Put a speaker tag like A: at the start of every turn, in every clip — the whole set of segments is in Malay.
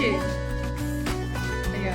A: sih. Iya.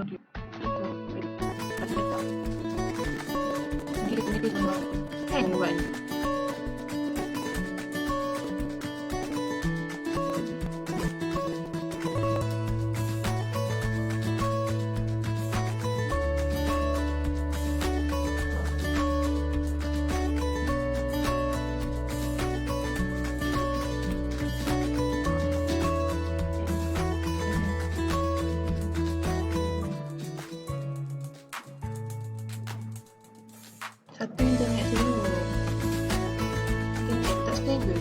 A: gitu beda mirip-mirip sama kayak nyobain. Satu internet dulu, internet tak stabil.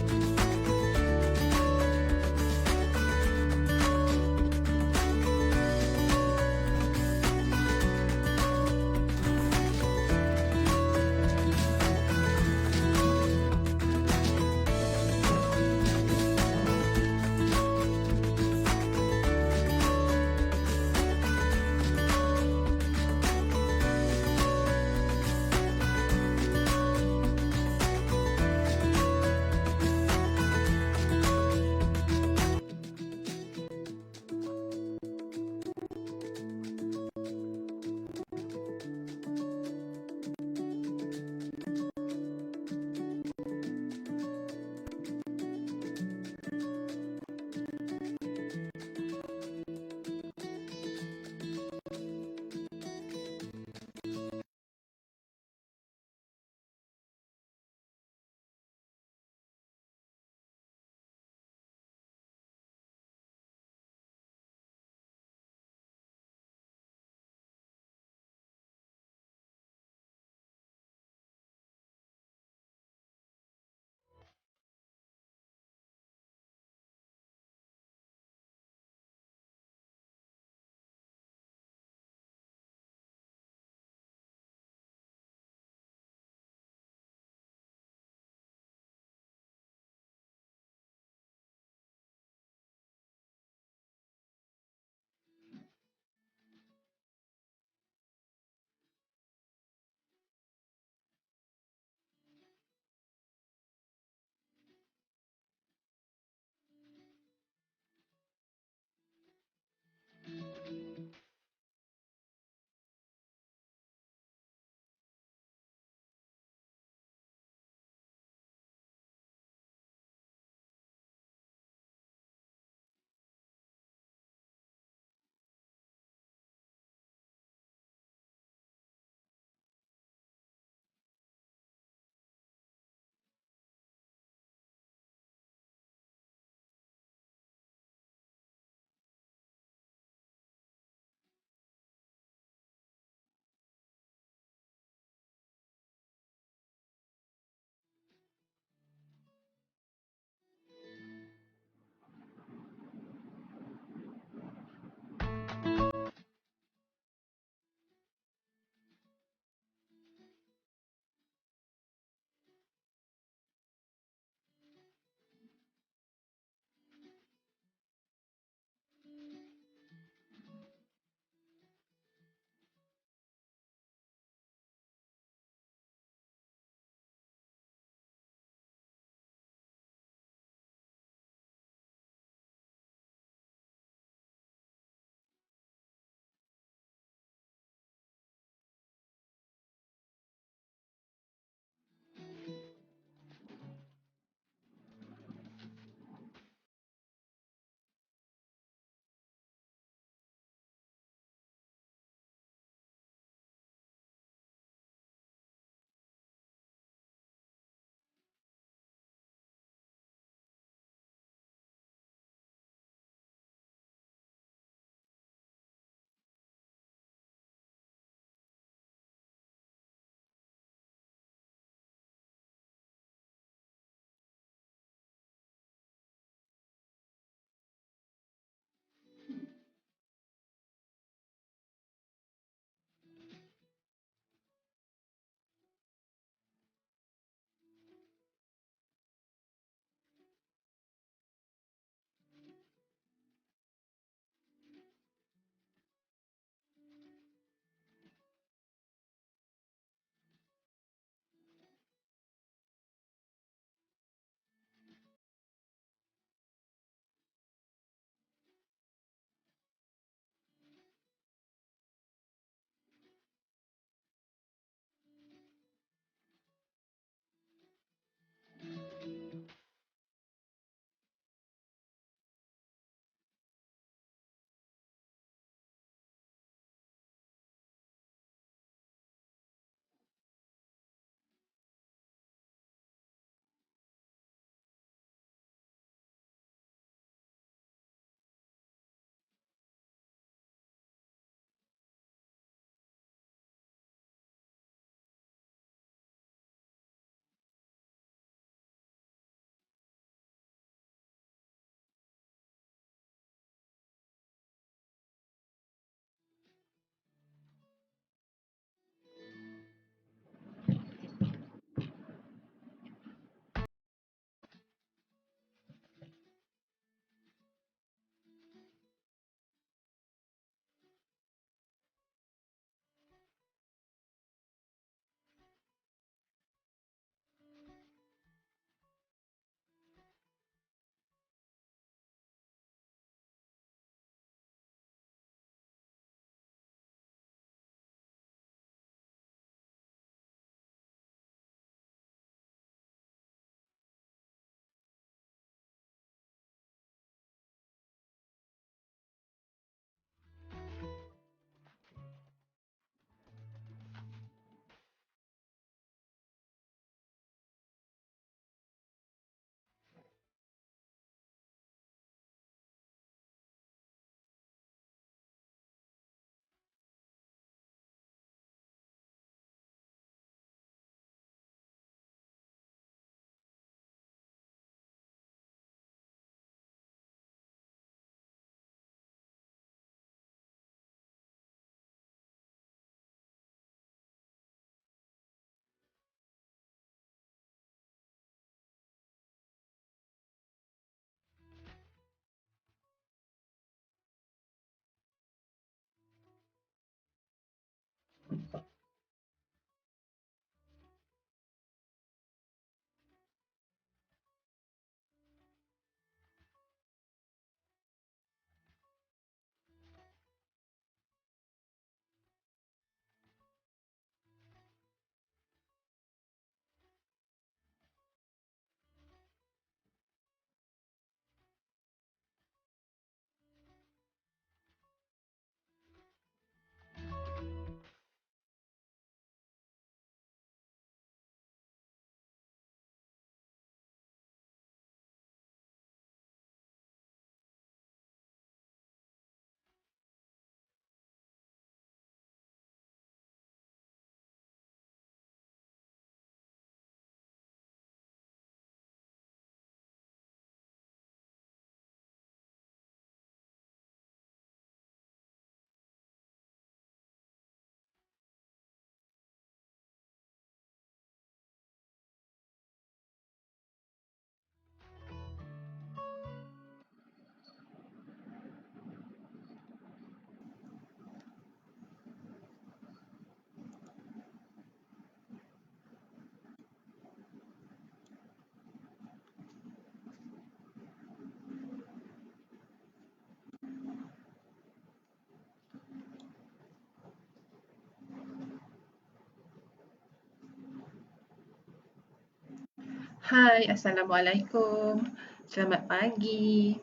A: Hai, Assalamualaikum. Selamat pagi.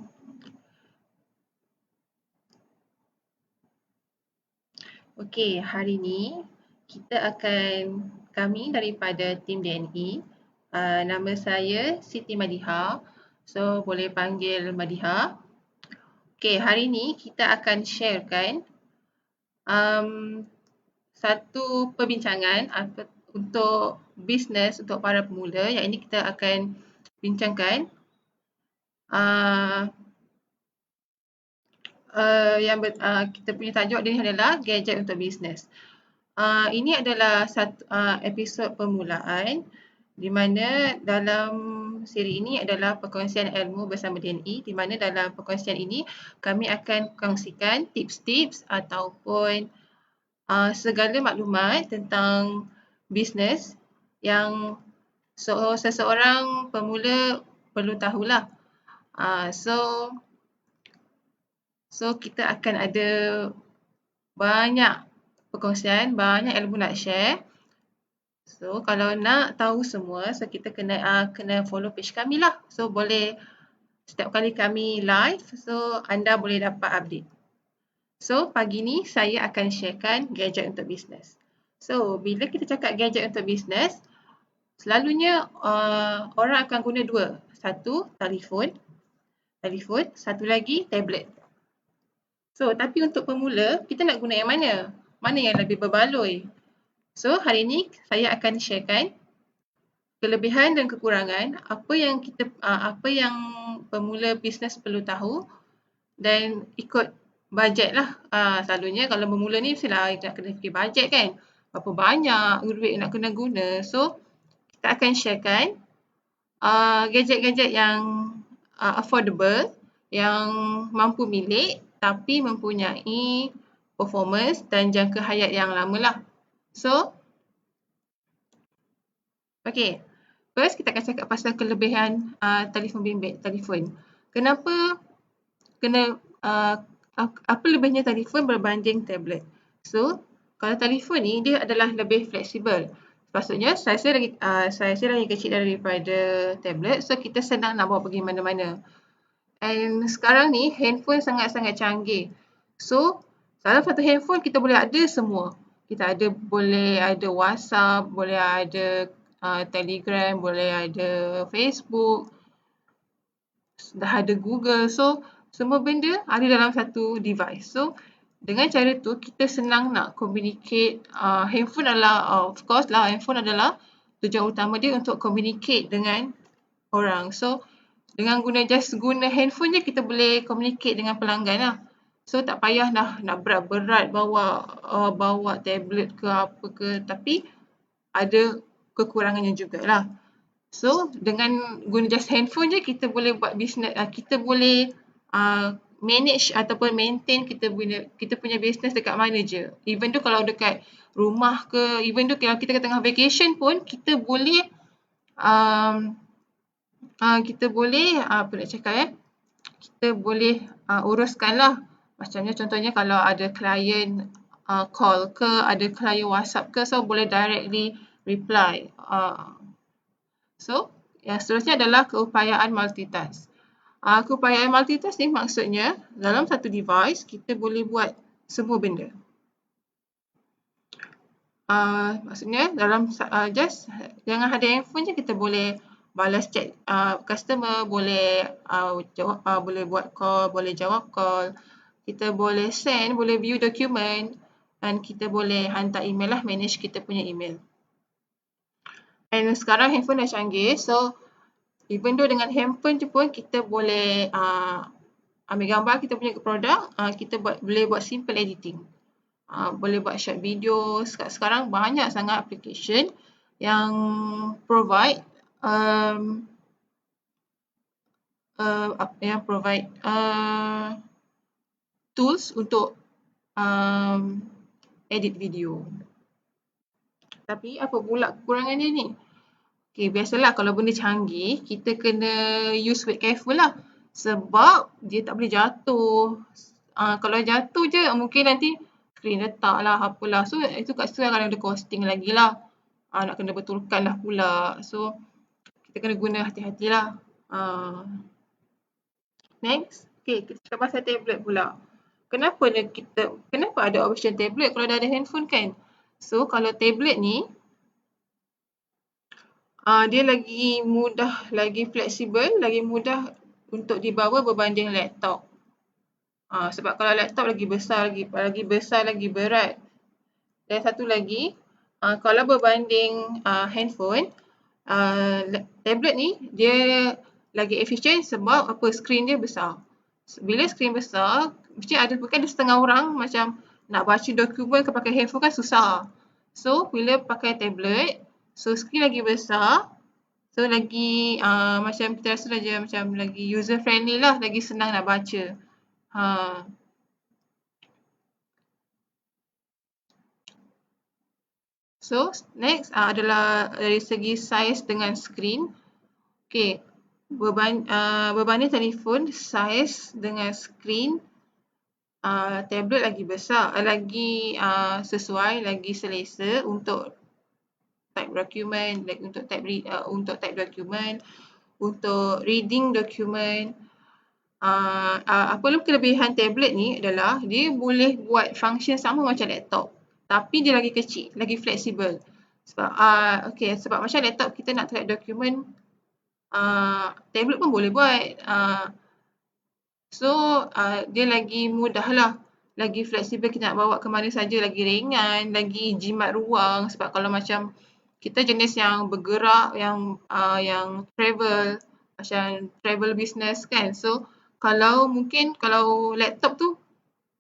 A: Okey, hari ni kami daripada tim DNE. Nama saya Siti Madiha. So, boleh panggil Madiha. Okey, hari ni kita akan sharekan um, satu perbincangan untuk bisnes untuk para pemula. Yang ini kita akan bincangkan uh, kita punya tajuk dia adalah gadget untuk bisnes. Ini adalah satu episod permulaan di mana dalam siri ini adalah perkongsian ilmu bersama DNE, di mana dalam perkongsian ini kami akan kongsikan tips-tips ataupun segala maklumat tentang bisnes yang seseorang pemula perlu tahulah. So kita akan ada banyak perkongsian, banyak ilmu nak share. So kalau nak tahu semua, so kita kena follow page kami lah. So boleh setiap kali kami live, so anda boleh dapat update. So pagi ni saya akan sharekan gadget untuk bisnes. So bila kita cakap gadget untuk bisnes, selalunya orang akan guna dua. Satu, telefon, satu lagi tablet. So tapi untuk pemula, kita nak guna yang mana? Mana yang lebih berbaloi? So hari ni saya akan sharekan kelebihan dan kekurangan apa yang pemula bisnes perlu tahu dan ikut bajet lah. Selalunya kalau bermula ni mestilah nak kena fikir bajet kan. Berapa banyak duit nak kena guna. So kita akan sharekan gadget-gadget yang affordable, yang mampu milik tapi mempunyai performance dan jangka hayat yang lama lah. So, okay. First, kita akan cakap pasal kelebihan telefon bimbit, telefon. Apa lebihnya telefon berbanding tablet? So, kalau telefon ni, dia adalah lebih fleksibel. Maksudnya, saiz lagi kecil daripada tablet. So, kita senang nak bawa pergi mana-mana. And sekarang ni, handphone sangat-sangat canggih. So, dalam satu handphone, kita boleh ada semua. Kita boleh ada WhatsApp, boleh ada Telegram, boleh ada Facebook, dah ada Google. So, semua benda ada dalam satu device. So, dengan cara tu, kita senang nak communicate. Handphone adalah, of course lah, handphone adalah tujuan utama dia untuk communicate dengan orang. So, dengan guna handphone je, kita boleh communicate dengan pelanggan lah. So, tak payah nak berat-berat bawa tablet ke apa ke. Tapi, ada kekurangannya jugalah. So, dengan guna just handphone je, kita boleh buat bisnes, kita boleh manage ataupun maintain kita punya bisnes dekat mana je. Even tu kalau dekat rumah ke, even tu kalau kita tengah vacation pun, kita boleh kita boleh uruskan lah. Macamnya contohnya kalau ada klien call ke, ada klien WhatsApp ke, so boleh directly reply. So, yang seterusnya adalah keupayaan multitask. Keupayaan multitask ni maksudnya dalam satu device kita boleh buat semua benda. Maksudnya dalam jangan ada handphone je kita boleh balas chat customer, boleh boleh buat call, boleh jawab call, kita boleh send, boleh view dokumen dan kita boleh hantar email lah, manage kita punya email. And sekarang handphone dah canggih, so even though dengan handphone je pun kita boleh ambil gambar kita punya produk, kita boleh buat simple editing. Boleh buat short video. Sekarang banyak sangat application yang provide tools untuk edit video. Tapi apa pula kekurangan dia ni? Okay, biasalah kalau benda canggih, kita kena use with careful lah. Sebab dia tak boleh jatuh. Kalau jatuh je, mungkin nanti screen retak lah, apalah. So, itu kat situ kadang ada costing lagi lah. Nak kena betulkan lah pula. So, kita kena guna hati-hatilah. Next, kita cakap pasal tablet pula. Kenapa ada option tablet kalau dah ada handphone kan? So, kalau tablet ni, dia lagi mudah, lagi fleksibel, lagi mudah untuk dibawa berbanding laptop. Sebab kalau laptop lagi besar, lagi berat. Dan satu lagi, kalau berbanding handphone, tablet ni dia lagi efisien sebab skrin dia besar. Bila skrin besar, mesti ada setengah orang macam nak baca dokumen pakai handphone kan susah. So, bila pakai tablet, so skrin lagi besar, so lagi macam kita rasa macam lagi user friendly lah, lagi senang nak baca. So, next adalah dari segi saiz dengan skrin. Berbanding telefon, saiz dengan skrin, tablet lagi besar, lagi sesuai, lagi selesa untuk type dokumen, untuk type dokumen, untuk reading dokumen. Apa kelebihan tablet ni adalah dia boleh buat function sama macam laptop, tapi dia lagi kecil, lagi fleksibel. Sebab macam laptop kita nak type dokumen, tablet pun boleh buat. Dia lagi mudah lah, lagi fleksibel, kita nak bawa ke mana saja, lagi ringan, lagi jimat ruang. Sebab kalau macam kita jenis yang bergerak, yang travel, macam travel business kan. So, kalau laptop tu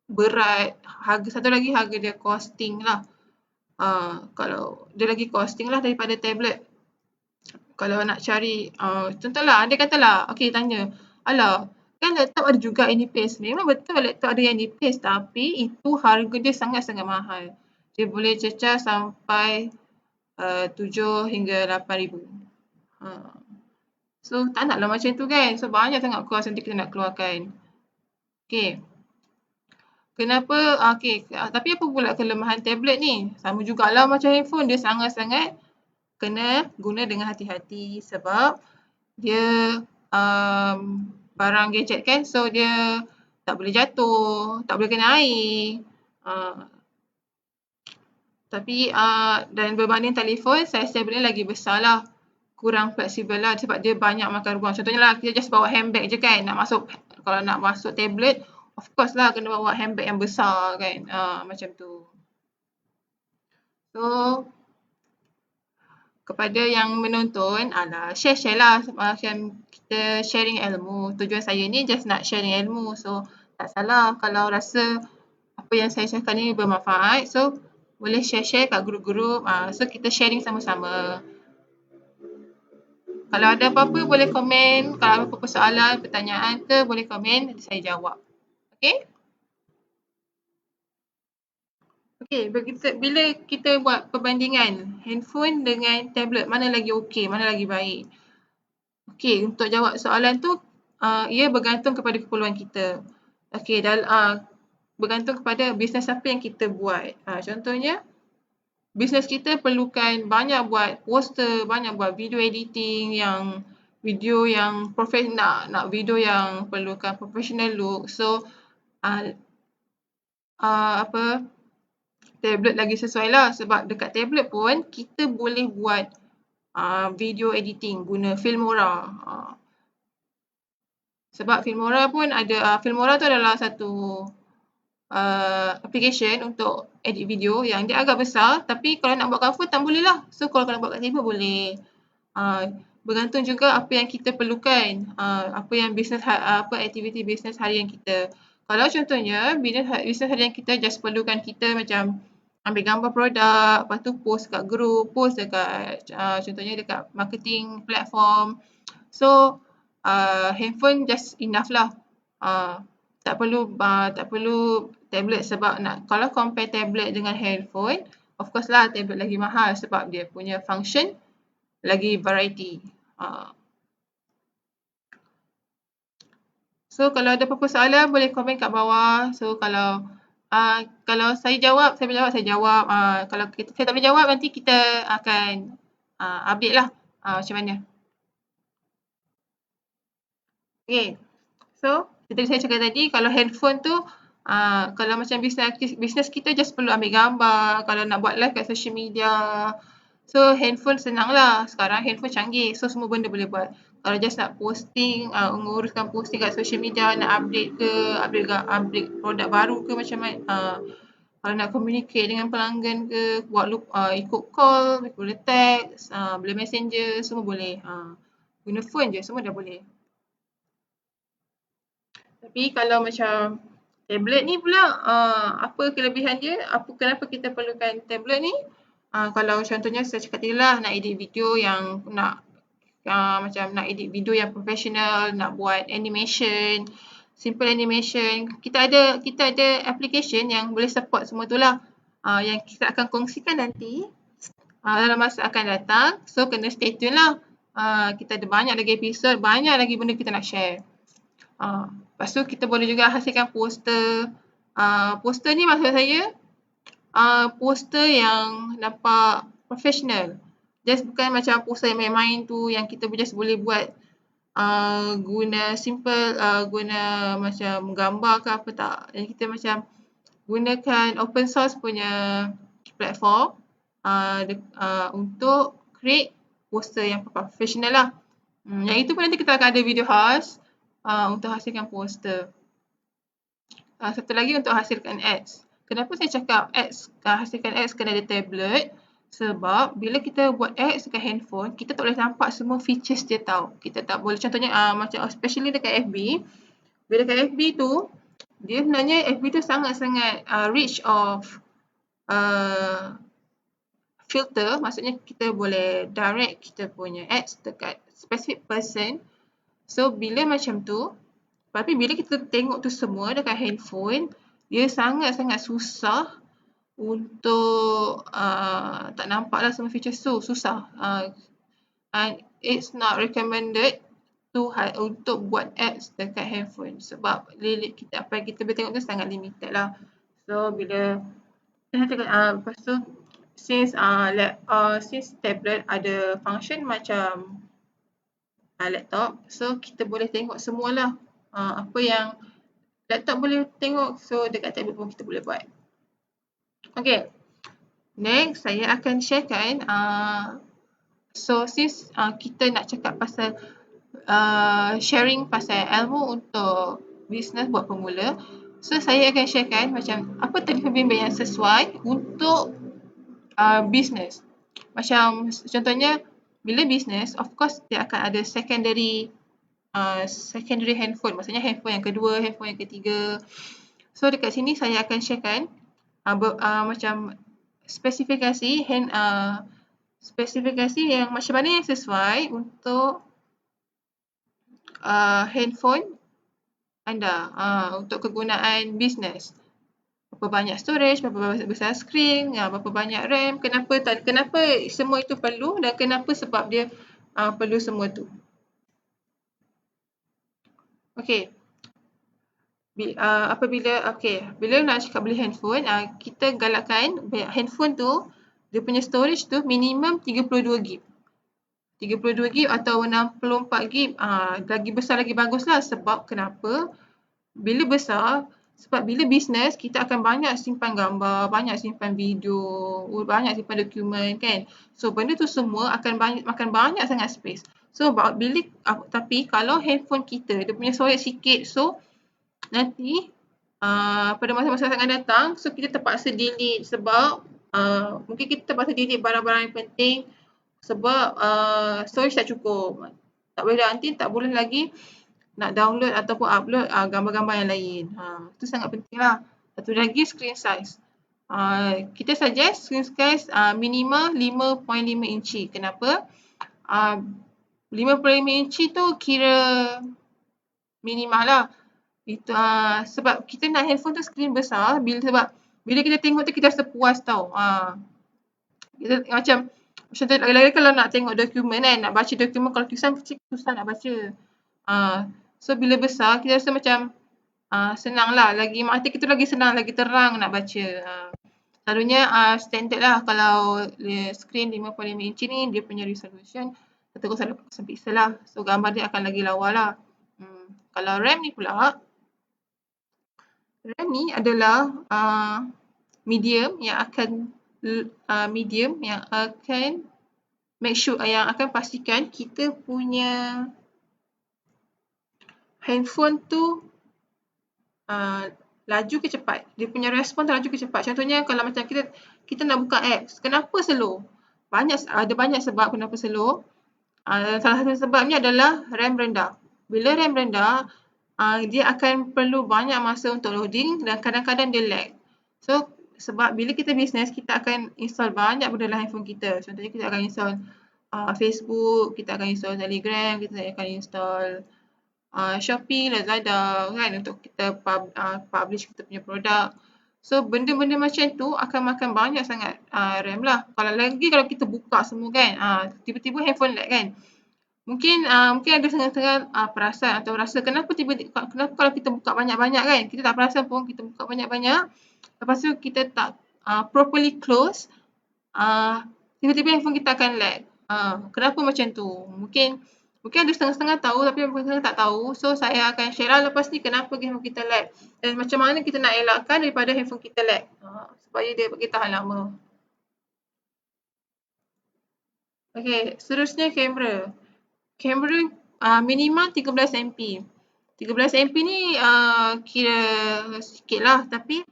A: berat, satu lagi harga dia costing lah. Kalau dia lagi costing lah daripada tablet. Kalau nak cari, contohlah, dia katalah, tanya, alah, kan laptop ada juga yang nipis. Memang betul laptop ada yang nipis, tapi itu harga dia sangat-sangat mahal. Dia boleh cecah sampai 7 hingga 8,000. So, tak naklah macam tu kan. So, banyak sangat kos nanti kita nak keluarkan. Kenapa? Tapi apa pula kelemahan tablet ni? Sama jugalah macam handphone. Dia sangat-sangat kena guna dengan hati-hati sebab dia barang gadget kan. So, dia tak boleh jatuh, tak boleh kena air. Tapi dan berbanding telefon, saiz tablet lagi besar lah. Kurang fleksibel lah sebab dia banyak makan ruang. Contohnya lah, kita just bawa handbag je kan. Kalau nak masuk tablet, of course lah kena bawa handbag yang besar kan. Macam tu. So, kepada yang menonton, share lah. Macam kita sharing ilmu. Tujuan saya ni just nak sharing ilmu. So, tak salah kalau rasa apa yang saya cakap ni bermanfaat. So, boleh share kat grup-grup. So, kita sharing sama-sama. Kalau ada apa-apa boleh komen. Kalau ada apa-apa soalan, pertanyaan ke, boleh komen. Nanti saya jawab. Bila kita buat perbandingan handphone dengan tablet, mana lagi okey, mana lagi baik? Untuk jawab soalan tu, ia bergantung kepada keperluan kita. Bergantung kepada bisnes apa yang kita buat. Contohnya, bisnes kita perlukan banyak buat poster, banyak buat video editing, nak video yang perlukan professional look. So, tablet lagi sesuai lah sebab dekat tablet pun kita boleh buat video editing guna Filmora. Sebab Filmora pun ada, Filmora tu adalah satu application untuk edit video yang dia agak besar, tapi kalau nak buat cover tak boleh lah. So, kalau nak buat kat table boleh. Bergantung juga apa yang kita perlukan, apa yang aktiviti bisnes harian kita. Kalau contohnya bisnes harian kita just perlukan kita macam ambil gambar produk, lepas tu post kat group, post dekat contohnya dekat marketing platform. So, handphone just enough lah. Tak perlu tablet sebab kalau compare tablet dengan handphone, of course lah tablet lagi mahal sebab dia punya function lagi variety. So, kalau ada apa-apa soalan boleh komen kat bawah. So, kalau saya jawab, saya jawab. Kalau saya tak boleh jawab, nanti kita akan update lah macam mana. Okay. So, tadi saya cakap tadi, kalau handphone tu, kalau macam bisnes kita just perlu ambil gambar, kalau nak buat live kat social media. So, handphone senang lah. Sekarang handphone canggih. So, semua benda boleh buat. Kalau just nak posting, menguruskan posting kat social media, nak update ke, update produk baru ke macam mana. Kalau nak communicate dengan pelanggan ke, buat ikut call, boleh text, boleh messenger, semua boleh. Guna phone je, semua dah boleh. Tapi kalau macam tablet ni pula, apa kelebihan dia? Kenapa kita perlukan tablet ni? Kalau contohnya saya cakap tadi lah, nak edit video yang macam nak edit video yang profesional, nak buat animation, simple animation. Kita ada application yang boleh support semua tu lah. Yang kita akan kongsikan nanti dalam masa akan datang. So, kena stay tune lah. Kita ada banyak lagi episod, banyak lagi benda kita nak share. Lepas tu kita boleh juga hasilkan poster. Poster ni maksud saya poster yang nampak profesional. Just bukan macam poster yang main-main tu yang kita just boleh buat guna simple, guna macam gambar ke apa tak. Yang kita macam gunakan open source punya platform untuk create poster yang profesional lah. Yang itu pun nanti kita akan ada video khas untuk hasilkan poster. Satu lagi untuk hasilkan ads. Kenapa saya cakap hasilkan ads kena ada tablet? Sebab bila kita buat ads dekat handphone, kita tak boleh nampak semua features dia tau. Kita tak boleh, contohnya macam especially dekat FB. Bila dekat FB tu, dia sebenarnya FB tu sangat-sangat rich of filter. Maksudnya kita boleh direct kita punya ads dekat specific person. So, bila macam tu, tapi bila kita tengok tu semua dekat handphone, dia sangat-sangat susah untuk tak nampak lah semua features tu. Susah. And it's not recommended untuk buat ads dekat handphone. Sebab apa yang kita boleh tengok tu sangat limited lah. So, bila saya cakap, lepas tu, since tablet ada function macam laptop, so kita boleh tengok semualah apa yang laptop boleh tengok, so dekat tablet pun kita boleh buat. Okay, next saya akan sharekan so since kita nak cakap pasal sharing pasal ilmu untuk bisnes buat pemula, so saya akan sharekan macam apa telefon bimbit yang sesuai untuk bisnes. Macam contohnya bila bisnes, of course dia akan ada secondary handphone. Maksudnya handphone yang kedua, handphone yang ketiga. So dekat sini saya akan sharekan macam spesifikasi yang macam mana yang sesuai untuk handphone anda untuk kegunaan bisnes. Berapa banyak storage, berapa besar skrin, berapa banyak RAM, kenapa semua itu perlu dan kenapa sebab dia perlu semua tu. Okay. Bila nak cakap beli handphone, kita galakkan handphone tu, dia punya storage tu minimum 32GB. 32GB atau 64GB, lagi besar lagi bagus lah. Sebab kenapa? Bila besar, sebab bila bisnes, kita akan banyak simpan gambar, banyak simpan video, banyak simpan dokumen kan. So, benda tu semua akan makan banyak sangat space. So, tapi kalau handphone kita, dia punya storage sikit, so nanti pada masa-masa akan datang, so kita terpaksa delete sebab mungkin kita terpaksa delete barang-barang yang penting sebab storage tak cukup. Tak boleh nanti tak boleh lagi nak download ataupun upload gambar-gambar yang lain. Itu sangat penting lah. Satu lagi screen size. Kita suggest screen size minimal 5.5 inci. Kenapa? 5.5 inci tu kira minimal lah. Itu sebab kita nak handphone tu screen besar bila kita tengok tu kita rasa puas tau. Kita macam lagi-lagi kalau nak tengok dokumen kan, nak baca dokumen, kalau tulisan kecil susah nak baca. So bila besar kita rasa macam senang lah, lagi mata kita lagi senang, lagi terang nak baca. Selalunya standard lah kalau screen 5.5 inci ni dia punya resolution 108 pixel lah. So gambar dia akan lagi lawa lah. Kalau RAM ni pula, RAM ni adalah medium yang akan make sure yang akan pastikan kita punya handphone tu laju ke cepat. Dia punya respon tu laju ke cepat. Contohnya kalau macam kita nak buka apps, kenapa slow? Ada banyak sebab kenapa slow. Salah satu sebabnya adalah RAM rendah. Bila RAM rendah, dia akan perlu banyak masa untuk loading dan kadang-kadang dia lag. So, sebab bila kita bisnes, kita akan install banyak benda dalam handphone kita. Contohnya kita akan install Facebook, kita akan install Telegram, kita akan install Shopee, Lazada kan untuk kita publish kita punya produk. So benda-benda macam tu akan makan banyak sangat RAM lah. Kalau kita buka semua kan, tiba-tiba handphone lag kan. Mungkin ada setengah-setengah perasan atau rasa kenapa kalau kita buka banyak-banyak kan, kita tak perasan pun kita buka banyak-banyak. Lepas tu kita tak properly close, tiba-tiba handphone kita akan lag. Kenapa macam tu? Mungkin ada setengah-setengah tahu tapi setengah tak tahu. So saya akan share lah lepas ni kenapa handphone kita lag dan macam mana kita nak elakkan daripada handphone kita lag supaya dia bagi tahan lama. Okay, seterusnya kamera. Kamera minima 13MP. 13MP ni kira sikit lah tapi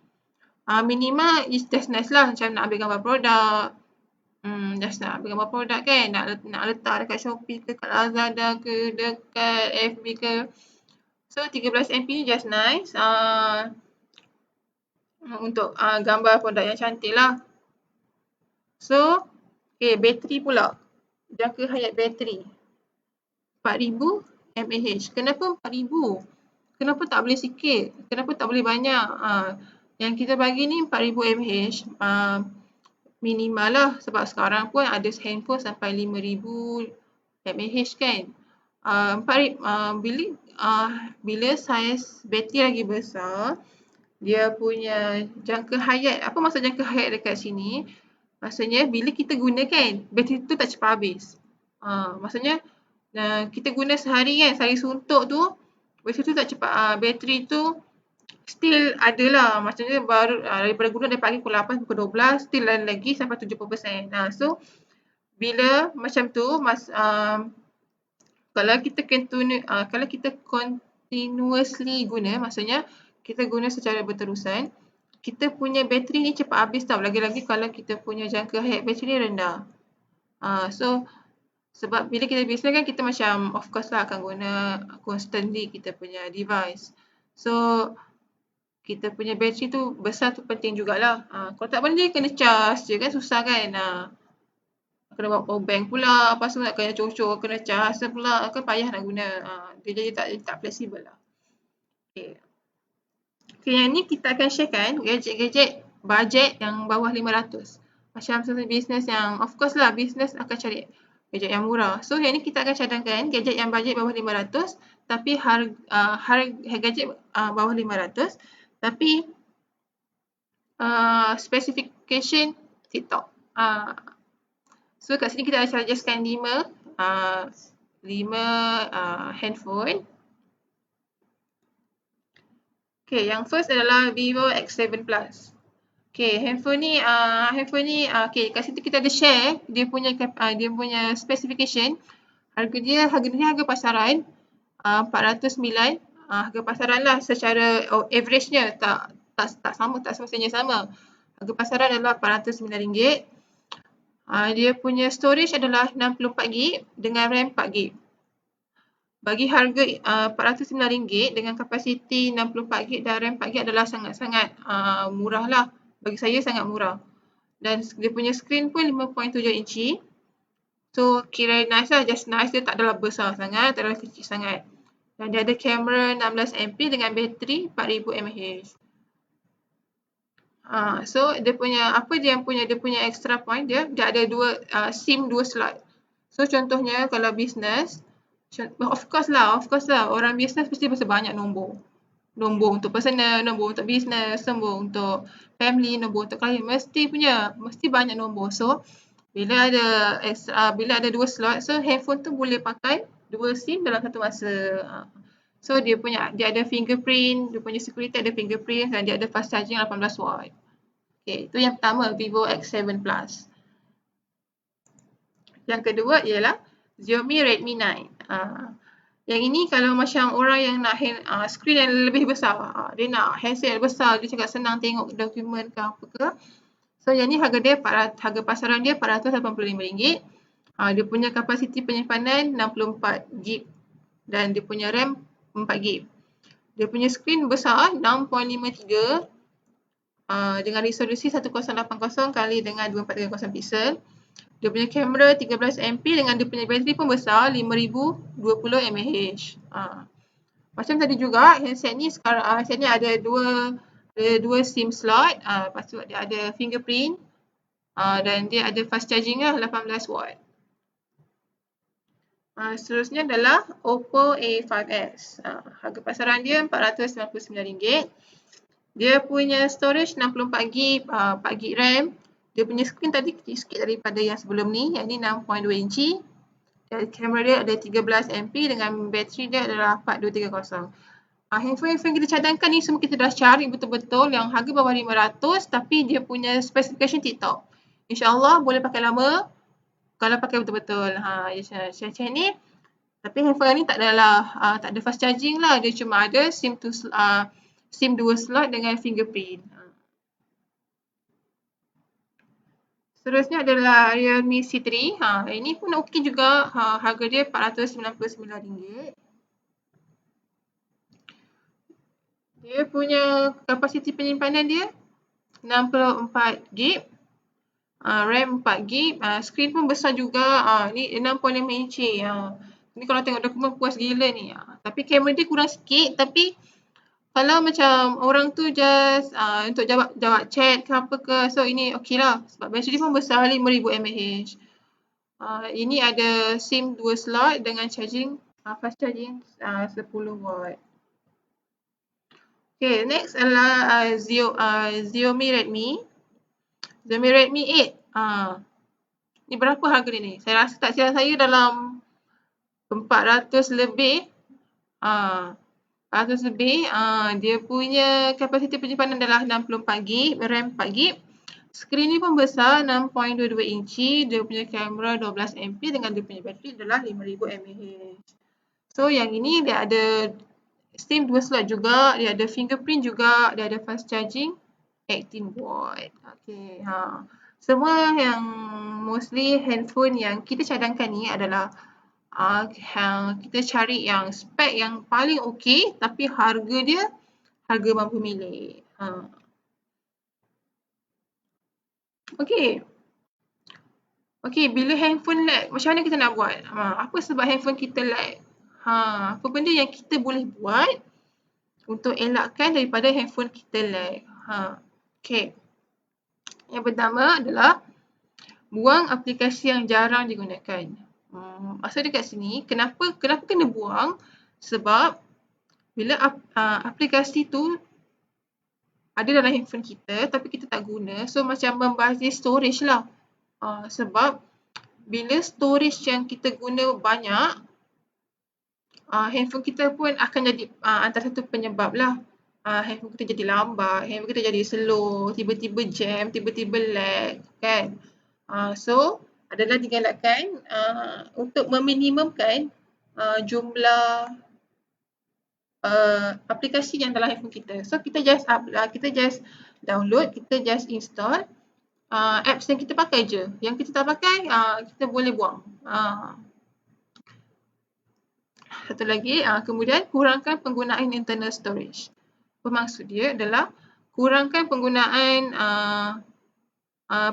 A: minima is just nice lah macam nak ambil gambar produk. Just nak ambil gambar produk kan, nak letak dekat Shopee ke, dekat Lazada ke, dekat FB ke. So 13MP ni just nice untuk gambar produk yang cantik lah. So, okay, bateri pula. Jangka hayat bateri 4000 mAh. Kenapa 4000? Kenapa tak boleh sikit? Kenapa tak boleh banyak? Yang kita bagi ni 4000 mAh minimal lah sebab sekarang pun ada handphone sampai 5000 mAh kan. Bila saiz bateri lagi besar, dia punya jangka hayat, apa maksud jangka hayat dekat sini? Maksudnya bila kita guna kan, bateri tu tak cepat habis. Maksudnya kita guna sehari kan, sehari suntuk tu, bateri tu tak cepat, bateri tu still ada lah. Maksudnya baru daripada guna dari pagi pukul 8 pukul 12, still ada lagi sampai 70%. So, bila macam tu, kalau kita continuously guna, maksudnya kita guna secara berterusan, kita punya bateri ni cepat habis tau. Lagi-lagi kalau kita punya jangka hayat bateri ni rendah. So, sebab bila kita bisnes kan kita macam of course lah akan guna constantly kita punya device. So, kita punya bateri tu besar tu penting jugalah. Kalau tak boleh kena charge je kan, susah kan. Kena bawa power bank pula, lepas tu nak kena cocok, kena charge pula, kan payah nak guna. Dia jadi tak fleksibel lah. Okay. Yang ni kita akan sharekan gadget-gadget bajet yang bawah 500. Macam bisnes yang, of course lah, bisnes akan cari gadget yang murah. So, yang ni kita akan cadangkan gadget yang bajet bawah 500, tapi harga gadget bawah 500, tapi specification TikTok. So, kat sini kita ada suggestkan 5 handphone. Okay, yang first adalah Vivo X7 Plus. Okay, handphone ni, okay, kat situ kita ada share dia punya specification. Harga pasaran 409. Harga pasaran lah secara average-nya tak sama, tak semestinya sama. Harga pasaran adalah RM409. Dia punya storage adalah 64GB dengan RAM 4GB. Bagi harga RM409 dengan kapasiti 64GB dan RAM 4GB adalah sangat-sangat murah lah. Bagi saya sangat murah. Dan dia punya screen pun 5.7 inci. So kira nice lah, just nice. Dia tak adalah besar sangat, tak adalah kecil sangat. Dan dia ada kamera 16MP dengan bateri 4000 mAh. So dia punya extra point dia ada SIM 2 slot. So contohnya kalau bisnes, of course lah orang bisnes mesti banyak nombor. Nombor untuk personal, nombor untuk bisnes, nombor untuk family, nombor untuk klien, mesti banyak nombor. So bila ada 2 slot, so handphone tu boleh pakai 2 SIM dalam satu masa. So dia ada fingerprint, dia punya security ada fingerprint dan dia ada fast charging 18 watt. Okay, itu yang pertama, Vivo X7 Plus. Yang kedua ialah Xiaomi Redmi 9. Yang ini kalau macam orang yang nak skrin yang lebih besar, dia nak handset yang besar, dia cakap senang tengok dokumen ke apa ke. So yang ni harga pasaran dia RM485. Dia punya kapasiti penyimpanan 64GB dan dia punya RAM 4GB. Dia punya skrin besar 6.53 dengan resolusi 1080 kali dengan 2430 pixel. Dia punya kamera 13MP dengan dia punya bateri pun besar 5020 mAh. Macam tadi juga handset ni sekarang handset ni ada dua SIM slot, lepas tu dia ada fingerprint dan dia ada fast charging lah 18 watt. Seterusnya adalah Oppo A5s. Harga pasaran dia RM499. Dia punya storage 64GB, 4GB RAM. Dia punya skrin tadi kecil sikit daripada yang sebelum ni, yang ni 6.2 inci. Dan kamera dia ada 13MP dengan bateri dia adalah 4230. Handphone kita cadangkan ni semua kita dah cari betul-betul yang harga bawah 500 tapi dia punya specification TikTok. InsyaAllah boleh pakai lama kalau pakai betul-betul. Macam ni. Tapi handphone ni tak ada fast charging lah. Dia cuma ada SIM 2 slot dengan fingerprint. Seterusnya adalah Realme C3. Ini pun okey juga. Harga dia RM499. Dia punya kapasiti penyimpanan dia 64GB. RAM 4GB. Skrin pun besar juga. Ni 6.5 inci. Ni kalau tengok dokumen puas gila ni. Tapi kamera dia kurang sikit. Tapi kalau macam orang tu just untuk jawab chat ke apa ke, so ini okey lah. Sebab bateri pun besar 5000 mAh. Ini ada SIM 2 slot dengan charging, fast charging 10 watt. Okay, next adalah Xiaomi Redmi. Xiaomi Redmi 8. Ni berapa harga dia ni? Saya rasa tak silap saya dalam 400 lebih. 400 lebih. Dia punya kapasiti penyimpanan adalah 64GB, RAM 4GB. Skrin ni pun besar 6.22 inci. Dia punya kamera 12MP dengan dia punya bateri adalah 5000 mAh. So yang ini dia ada SIM 2 slot juga, dia ada fingerprint juga, dia ada fast charging 18 watt. Okay. Semua yang mostly handphone yang kita cadangkan ni adalah kita cari yang spek yang paling okey tapi harga dia harga mampu milik. Okey. Bila handphone lag, macam mana kita nak buat? Apa sebab handphone kita lag? Apa benda yang kita boleh buat untuk elakkan daripada handphone kita lag? Okey. Yang pertama adalah buang aplikasi yang jarang digunakan. Maksud dekat sini, kenapa kena buang? Sebab bila aplikasi tu ada dalam handphone kita tapi kita tak guna, so macam membazir storage lah. Sebab bila storage yang kita guna banyak, handphone kita pun akan jadi antara satu penyebab lah. Handphone kita jadi lambat, handphone kita jadi slow, tiba-tiba jam, tiba-tiba lag kan. So adalah digalakkan untuk meminimumkan jumlah aplikasi yang dalam handphone kita. So kita just download, kita just install apps yang kita pakai je. Yang kita tak pakai, kita boleh buang. Satu lagi, kemudian kurangkan penggunaan internal storage. Bermaksud dia adalah kurangkan penggunaan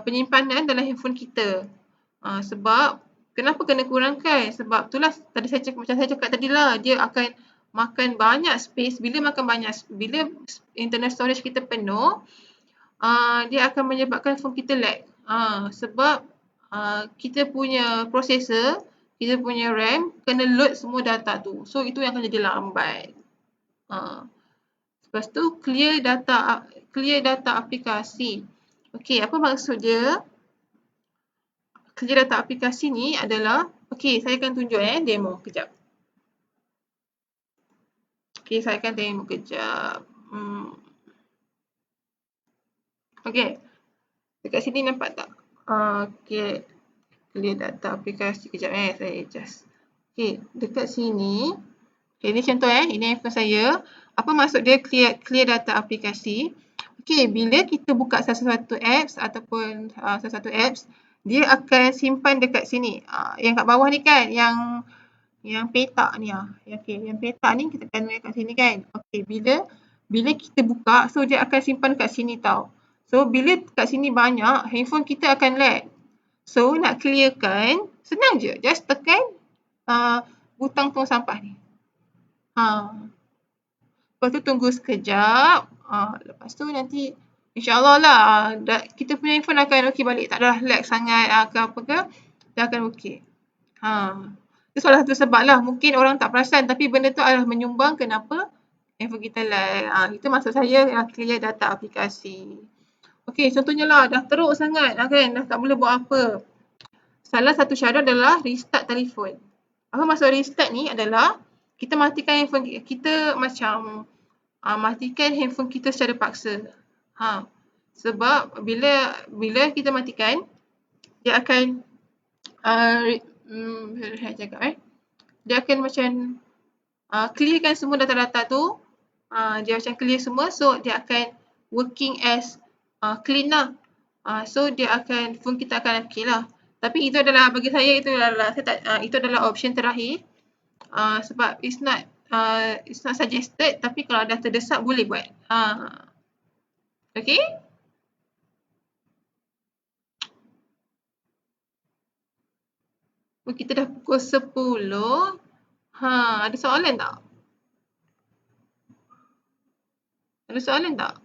A: penyimpanan dalam handphone kita. Sebab kenapa kena kurangkan? Sebab itulah tadi macam saya cakap tadi lah, dia akan makan banyak space. Bila internal storage kita penuh, dia akan menyebabkan phone kita lag. Sebab kita punya processor, kita punya RAM kena load semua data tu. So itu yang akan jadi lambat. Lepas tu clear data aplikasi. Okey, apa maksud dia? Clear data aplikasi ni adalah, okey, saya akan tunjuk demo kejap. Okay, saya akan tengok kejap. Okay, dekat sini nampak tak? Okay, clear data aplikasi. Kejap saya adjust. Okay, dekat sini. Okay, ini contoh ini handphone saya. Apa maksud dia clear data aplikasi? Okay, bila kita buka sesuatu apps ataupun sesuatu apps, dia akan simpan dekat sini. Yang kat bawah ni kan, yang peta ni okay, yang peta ni kita akan kat sini kan. Okay, bila kita buka, so dia akan simpan kat sini tau. So bila kat sini banyak, handphone kita akan lag. So nak clearkan, senang je, just tekan butang tong sampah ni. Lepas tu tunggu sekejap. Lepas tu nanti insyaAllah lah kita punya handphone akan okey balik. Tak adalah lag sangat ke apa ke. Dia akan okey. Itu salah satu sebab lah. Mungkin orang tak perasan tapi benda tu adalah menyumbang kenapa handphone kita lag. Itu maksud saya clear data aplikasi. Okey, contohnya lah dah teruk sangat kan. Dah tak boleh buat apa. Salah satu cara adalah restart telefon. Apa maksud restart ni adalah kita matikan handphone kita macam matikan handphone kita secara paksa. Sebab bila kita matikan, dia akan dia akan macam clearkan semua data-data tu. Dia macam clear semua, so dia akan working as clean lah. So dia akan, phone kita akan okey lah. Tapi itu adalah, bagi saya itu adalah option terakhir. Sebab it's not suggested, tapi kalau dah terdesak boleh buat. Okay? Kita dah pukul 10. Ada soalan tak? Ada soalan tak?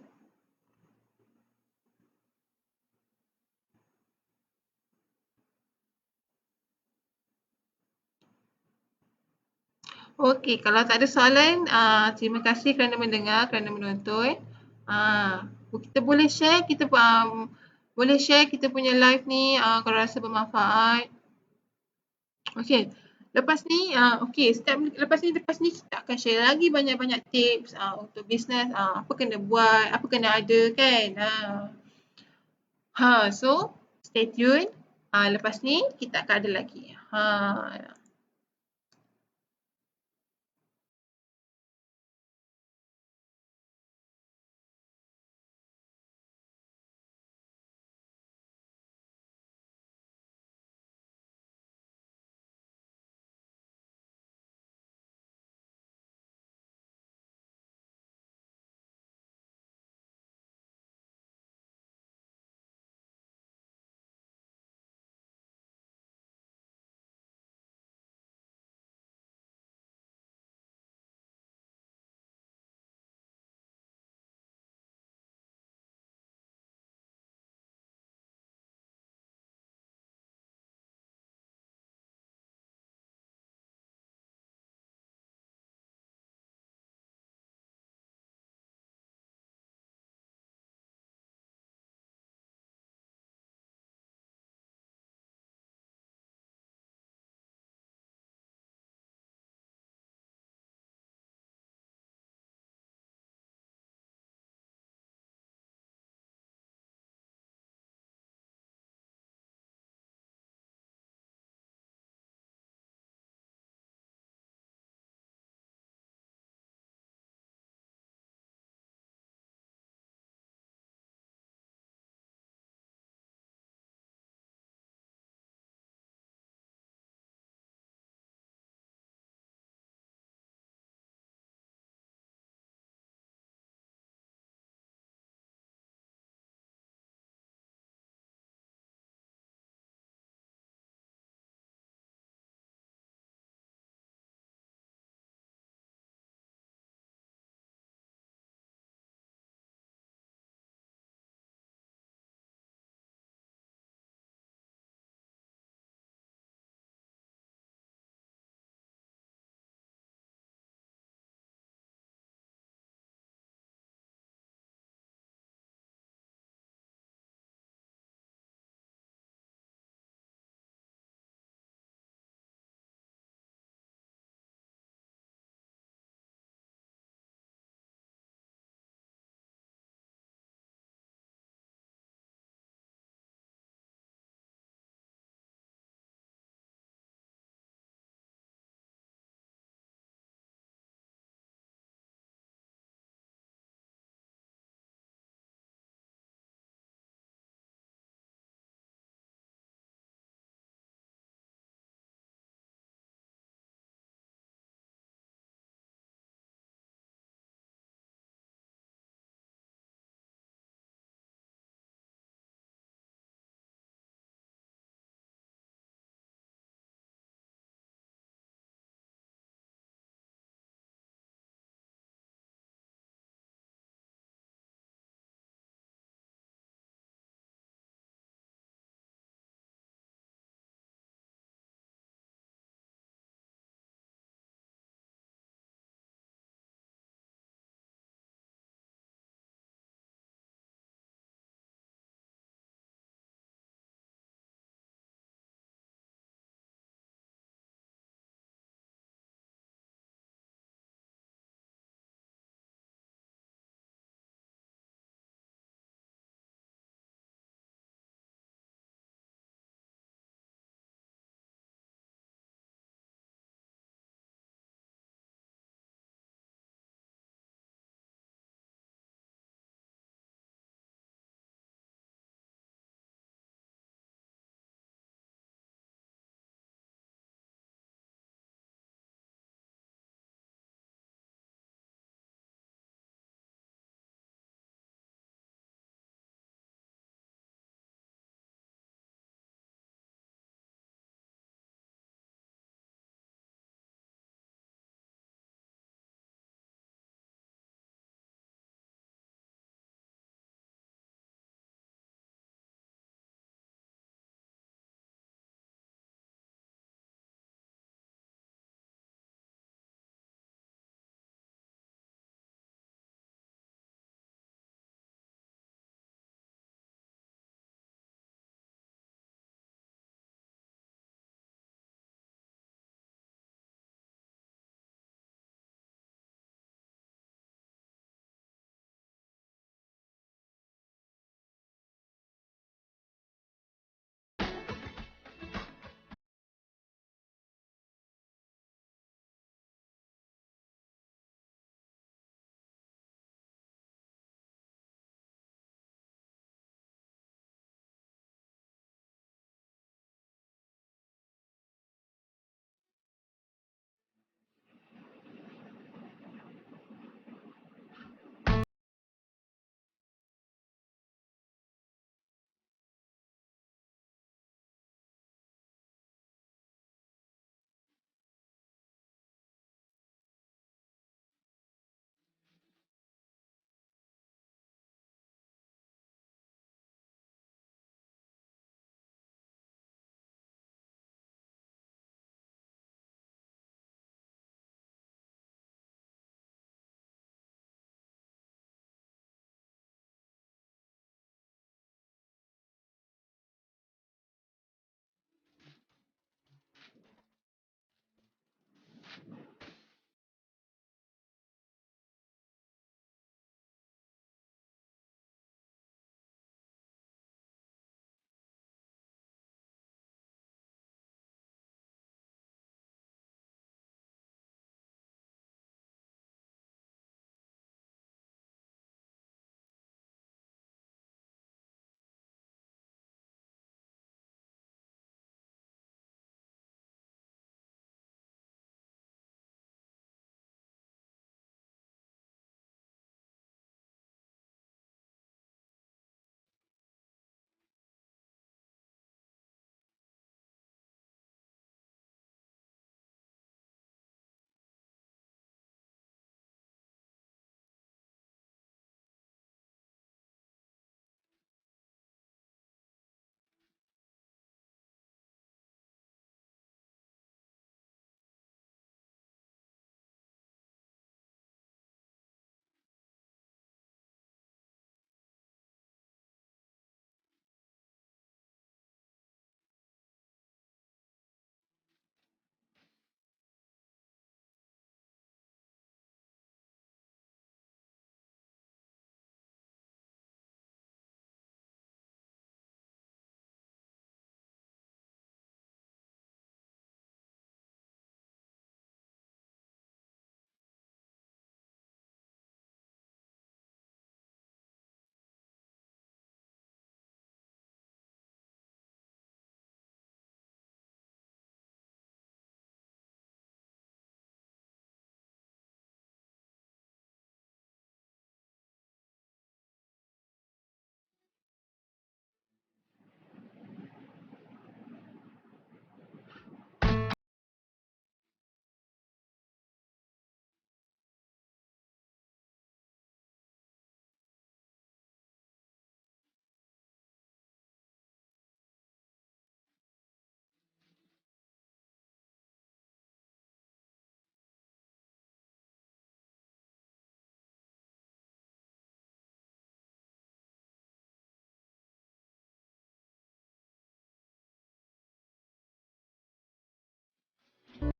A: Okey, kalau tak ada soalan, terima kasih kerana mendengar, kerana menonton. Kita boleh share, kita punya live ni kalau rasa bermanfaat. Okey, lepas ni lepas ni kita akan share lagi banyak-banyak tips untuk bisnes, apa kena buat, apa kena ada kan. So stay tune. Lepas ni kita akan ada lagi.